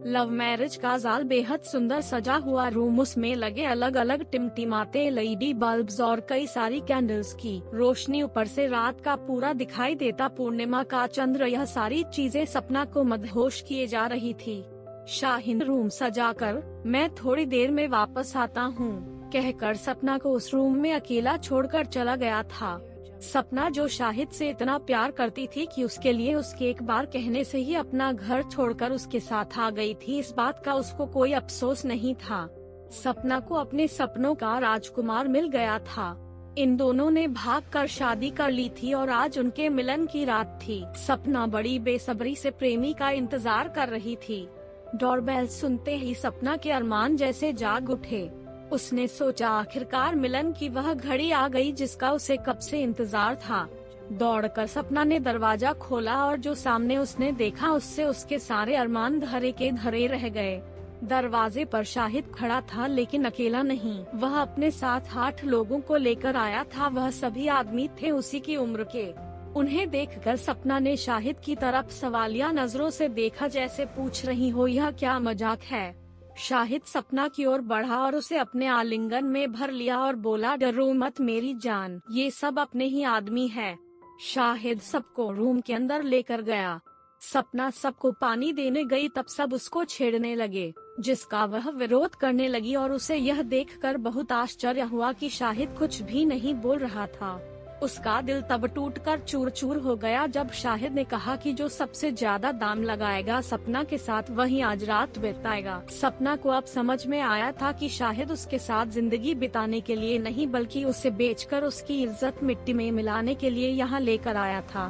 Love marriage का जाल बेहद सुंदर सजा हुआ रूम, उसमें लगे अलग अलग टिमटिमाते एलईडी बल्ब्स और कई सारी कैंडल्स की रोशनी, ऊपर से रात का पूरा दिखाई देता पूर्णिमा का चंद्र, यह सारी चीजें सपना को मदहोश किए जा रही थी। शाहीन रूम सजाकर मैं थोड़ी देर में वापस आता हूँ कहकर सपना को उस रूम में अकेला छोड़कर चला गया था। सपना जो शाहिद से इतना प्यार करती थी कि उसके लिए उसके एक बार कहने से ही अपना घर छोड़कर उसके साथ आ गई थी, इस बात का उसको कोई अफसोस नहीं था। सपना को अपने सपनों का राजकुमार मिल गया था। इन दोनों ने भागकर शादी कर ली थी और आज उनके मिलन की रात थी। सपना बड़ी बेसब्री से प्रेमी का इंतजार कर रही थी। डोरबेल सुनते ही सपना के अरमान जैसे जाग उठे। उसने सोचा आखिरकार मिलन की वह घड़ी आ गई जिसका उसे कब से इंतजार था। दौड़कर सपना ने दरवाजा खोला और जो सामने उसने देखा उससे उसके सारे अरमान धरे के धरे रह गए। दरवाजे पर शाहिद खड़ा था लेकिन अकेला नहीं, वह अपने साथ 8 लोगों को लेकर आया था। वह सभी आदमी थे उसी की उम्र के। उन्हें देखकर सपना ने शाहिद की तरफ सवालिया नजरों से देखा, जैसे पूछ रही हो यह क्या मजाक है। शाहिद सपना की ओर बढ़ा और उसे अपने आलिंगन में भर लिया और बोला, डरो मत मेरी जान, ये सब अपने ही आदमी है। शाहिद सबको रूम के अंदर लेकर गया। सपना सबको पानी देने गई तब सब उसको छेड़ने लगे, जिसका वह विरोध करने लगी और उसे यह देखकर बहुत आश्चर्य हुआ कि शाहिद कुछ भी नहीं बोल रहा था। उसका दिल तब टूटकर चूर चूर हो गया जब शाहिद ने कहा कि जो सबसे ज्यादा दाम लगाएगा सपना के साथ वही आज रात बिताएगा। सपना को अब समझ में आया था कि शाहिद उसके साथ जिंदगी बिताने के लिए नहीं बल्कि उसे बेचकर उसकी इज्जत मिट्टी में मिलाने के लिए यहाँ लेकर आया था।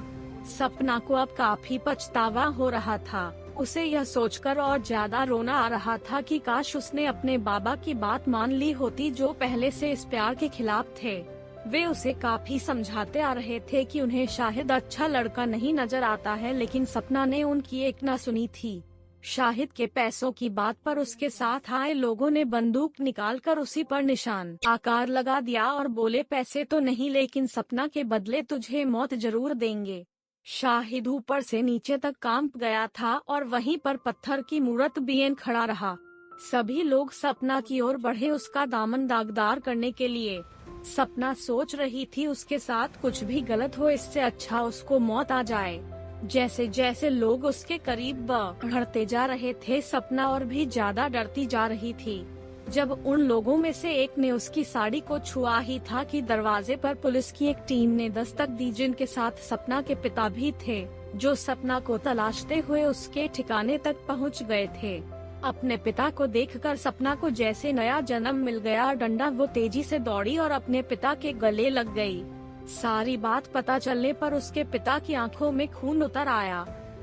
सपना को अब काफी पछतावा हो रहा था। उसे यह सोचकर और ज्यादा रोना आ रहा था कि काश उसने अपने बाबा की बात मान ली होती जो पहले से इस प्यार के खिलाफ थे। वे उसे काफी समझाते आ रहे थे कि उन्हें शाहिद अच्छा लड़का नहीं नजर आता है, लेकिन सपना ने उनकी एक न सुनी थी। शाहिद के पैसों की बात पर उसके साथ आए लोगों ने बंदूक निकालकर उसी पर निशान आकार लगा दिया और बोले, पैसे तो नहीं लेकिन सपना के बदले तुझे मौत जरूर देंगे। शाहिद ऊपर से नीचे तक कांप गया था और वहीं पर पत्थर की मूरत बेन खड़ा रहा। सभी लोग सपना की ओर बढ़े उसका दामन दागदार करने के लिए। सपना सोच रही थी उसके साथ कुछ भी गलत हो, इससे अच्छा उसको मौत आ जाए। जैसे जैसे लोग उसके करीब बढ़ते जा रहे थे सपना और भी ज्यादा डरती जा रही थी। जब उन लोगों में से एक ने उसकी साड़ी को छुआ ही था कि दरवाजे पर पुलिस की एक टीम ने दस्तक दी, जिनके साथ सपना के पिता भी थे, जो सपना को तलाशते हुए उसके ठिकाने तक पहुंच गए थे। अपने पिता को देखकर सपना को जैसे नया जन्म मिल गया। डंडा वो तेजी से दौड़ी और अपने पिता के गले लग गई। सारी बात पता चलने पर उसके पिता की आंखों में खून उतर आया।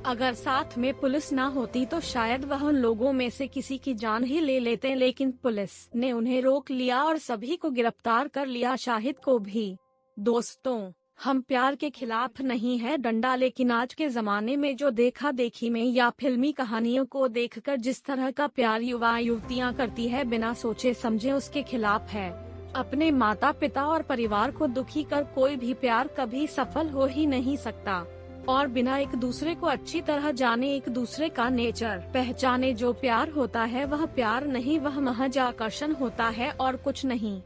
अगर साथ में पुलिस ना होती तो शायद वह उन लोगों में से किसी की जान ही ले लेते, लेकिन पुलिस ने उन्हें रोक लिया और सभी को गिरफ्तार कर लिया, शाहिद को भी। दोस्तों, हम प्यार के खिलाफ नहीं है डंडा, लेकिन आज के जमाने में जो देखा देखी में या फिल्मी कहानियों को देखकर जिस तरह का प्यार युवा युवतियां करती है बिना सोचे समझे उसके खिलाफ है। अपने माता पिता और परिवार को दुखी कर कोई भी प्यार कभी सफल हो ही नहीं सकता। और बिना एक दूसरे को अच्छी तरह जाने, एक दूसरे का नेचर पहचाने जो प्यार होता है वह प्यार नहीं, वह महज आकर्षण होता है और कुछ नहीं।